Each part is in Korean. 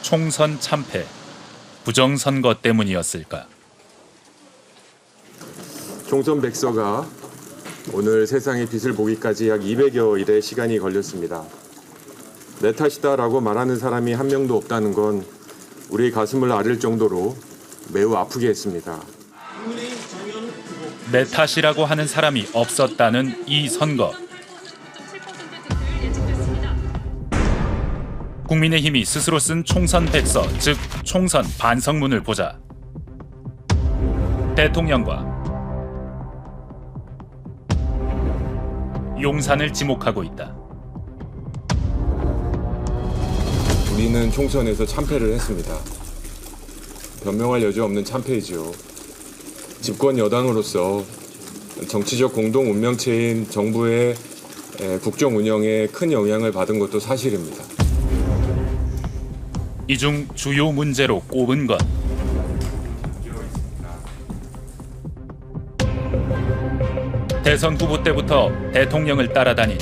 총선 참패, 부정선거 때문이었을까? 총선 백서가 오늘 세상의 빛을 보기까지 약 200여일의 시간이 걸렸습니다. 내 탓이다라고 말하는 사람이 한 명도 없다는 건 우리 가슴을 아릴 정도로 매우 아프게 했습니다. 내 탓이라고 하는 사람이 없었다는 이 선거. 국민의힘이 스스로 쓴 총선 백서, 즉 총선 반성문을 보자 대통령과 용산을 지목하고 있다. 우리는 총선에서 참패를 했습니다. 변명할 여지 없는 참패이지요. 집권 여당으로서 정치적 공동 운명체인 정부의 국정 운영에 큰 영향을 받은 것도 사실입니다. 이 중 주요 문제로 꼽은 것. 대선 후보 때부터 대통령을 따라다닌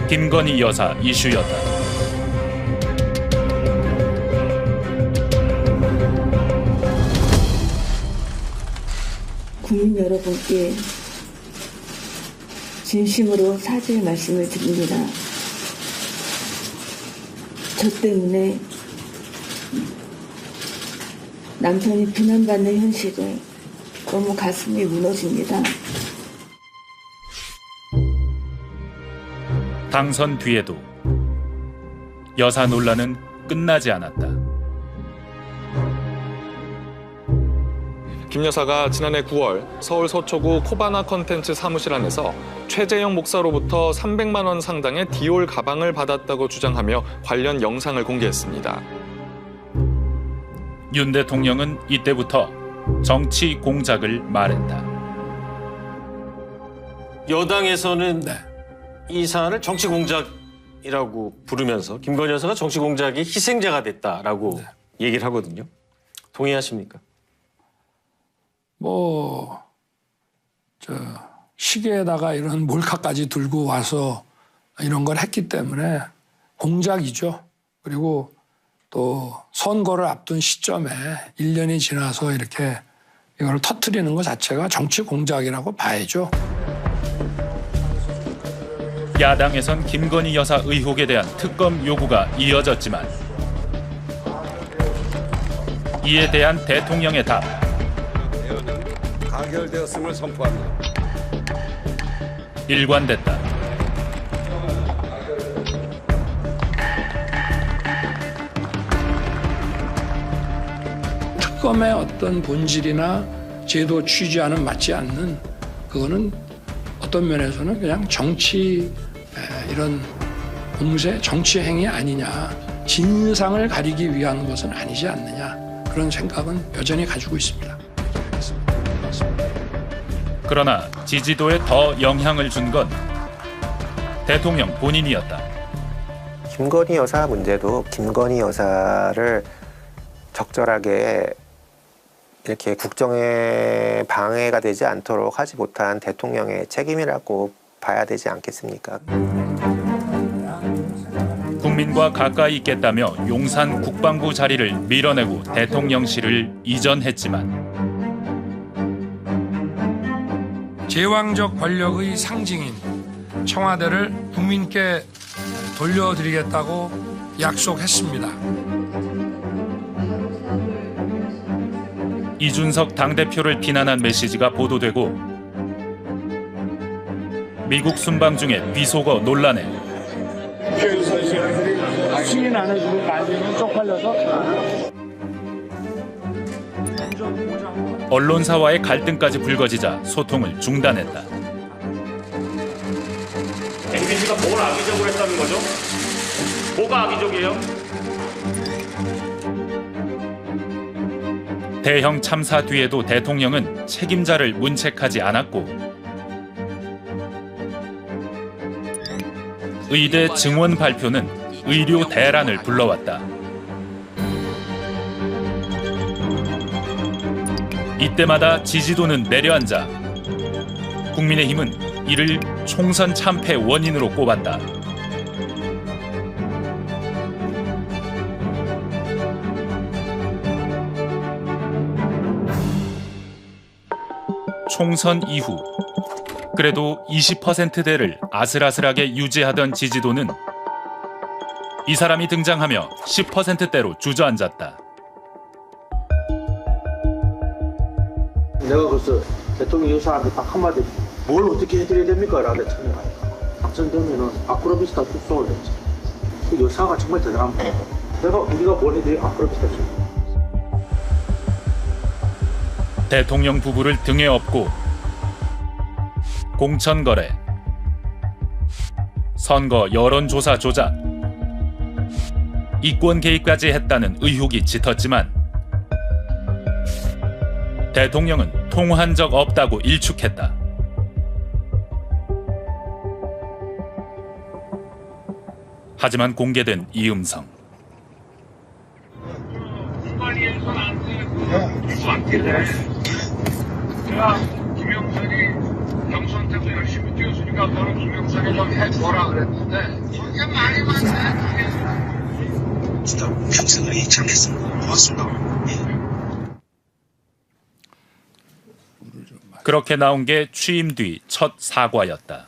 김건희 여사 이슈였다. 국민 여러분께 진심으로 사죄의 말씀을 드립니다. 저 때문에 남편이 비난받는 현실에 너무 가슴이 무너집니다. 당선 뒤에도 여사 논란은 끝나지 않았다. 김 여사가 지난해 9월 서울 서초구 코바나 컨텐츠 사무실 안에서 최재형 목사로부터 300만 원 상당의 디올 가방을 받았다고 주장하며 관련 영상을 공개했습니다. 윤 대통령은 이때부터 정치 공작을 말했다. 여당에서는 이 사안을 정치 공작이라고 부르면서 김건희 여사가 정치 공작의 희생자가 됐다라고 얘기를 하거든요. 동의하십니까? 시계에다가 이런 몰카까지 들고 와서 이런 걸 했기 때문에 공작이죠. 그리고 또 선거를 앞둔 시점에 1년이 지나서 이렇게 이걸 터뜨리는 것 자체가 정치 공작이라고 봐야죠. 야당에선 김건희 여사 의혹에 대한 특검 요구가 이어졌지만 이에 대한 대통령의 답. 가결되었음을 선포합니다. 일관됐다. 특검의 어떤 본질이나 제도 취지와는 맞지 않는 그거는 어떤 면에서는 그냥 정치 이런 공세 정치 행위 아니냐, 진상을 가리기 위한 것은 아니지 않느냐, 그런 생각은 여전히 가지고 있습니다. 그러나 지지도에 더 영향을 준 건 대통령 본인이었다. 김건희 여사 문제도 김건희 여사를 적절하게 이렇게 국정에 방해가 되지 않도록 하지 못한 대통령의 책임이라고 봐야 되지 않겠습니까? 국민과 가까이 있겠다며 용산 국방부 자리를 밀어내고 대통령실을 이전했지만 제왕적 권력의 상징인 청와대를 국민께 돌려드리겠다고 약속했습니다. 이준석 당대표를 비난한 메시지가 보도되고 미국 순방 중에 비속어 논란에 승인 안 해주고 나중에는 쪽팔려서 언론사와의 갈등까지 불거지자 소통을 중단했다. MBC가 뭘 악의적으로 했다는 거죠? 뭐가 악의적이에요? 대형 참사 뒤에도 대통령은 책임자를 문책하지 않았고 의대 증원 발표는 의료 대란을 불러왔다. 이때마다 지지도는 내려앉아 국민의힘은 이를 총선 참패 원인으로 꼽았다. 총선 이후 그래도 20%대를 아슬아슬하게 유지하던 지지도는 이 사람이 등장하며 10%대로 주저앉았다. 내가 그래서 대통령 여사한테 딱 한마디 뭘 어떻게 해드려야 됩니까? 라고 청해가니까 당선되면은 아크로비스타 출소를 했지. 그 여사가 정말 대단한 거예요. 우리가 뭘 해드려야 아크로비스타 출소. 대통령 부부를 등에 업고 공천거래, 선거 여론조사 조작, 이권 개입까지 했다는 의혹이 짙었지만 대통령은 통화한 적 없다고 일축했다. 하지만 공개된 이 음성. 내가 김영선이 경선 때도 열심히 뛰었으니까 너는 김영선이 좀 해줘라 그랬는데 그게 말이 많네. 진짜 평생을 잘했습니다. 고맙습니다. 그렇게 나온 게 취임 뒤 첫 사과였다.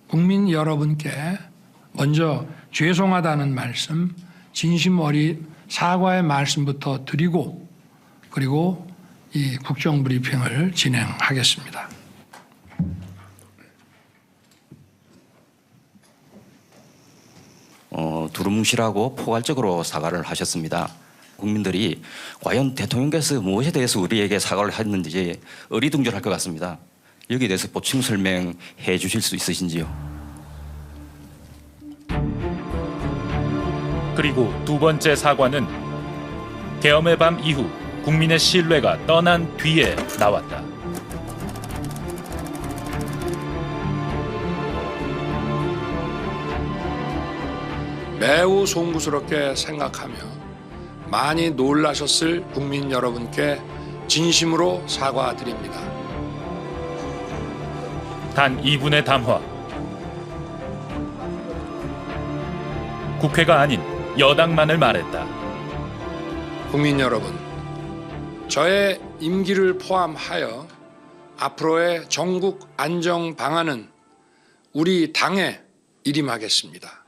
국민 여러분께 먼저 죄송하다는 말씀, 진심 어린 사과의 말씀부터 드리고 그리고 이 국정브리핑을 진행하겠습니다. 두루뭉실하고 포괄적으로 사과를 하셨습니다. 국민들이 과연 대통령께서 무엇에 대해서 우리에게 사과를 했는지 어리둥절할 것 같습니다. 여기에 대해서 보충 설명해 주실 수 있으신지요? 그리고 두 번째 사과는 계엄의 밤 이후 국민의 신뢰가 떠난 뒤에 나왔다. 매우 송구스럽게 생각하며 많이 놀라셨을 국민 여러분께 진심으로 사과드립니다. 단 2분의 담화. 국회가 아닌 여당만을 말했다. 국민 여러분, 저의 임기를 포함하여 앞으로의 전국 안정 방안은 우리 당에 일임하겠습니다.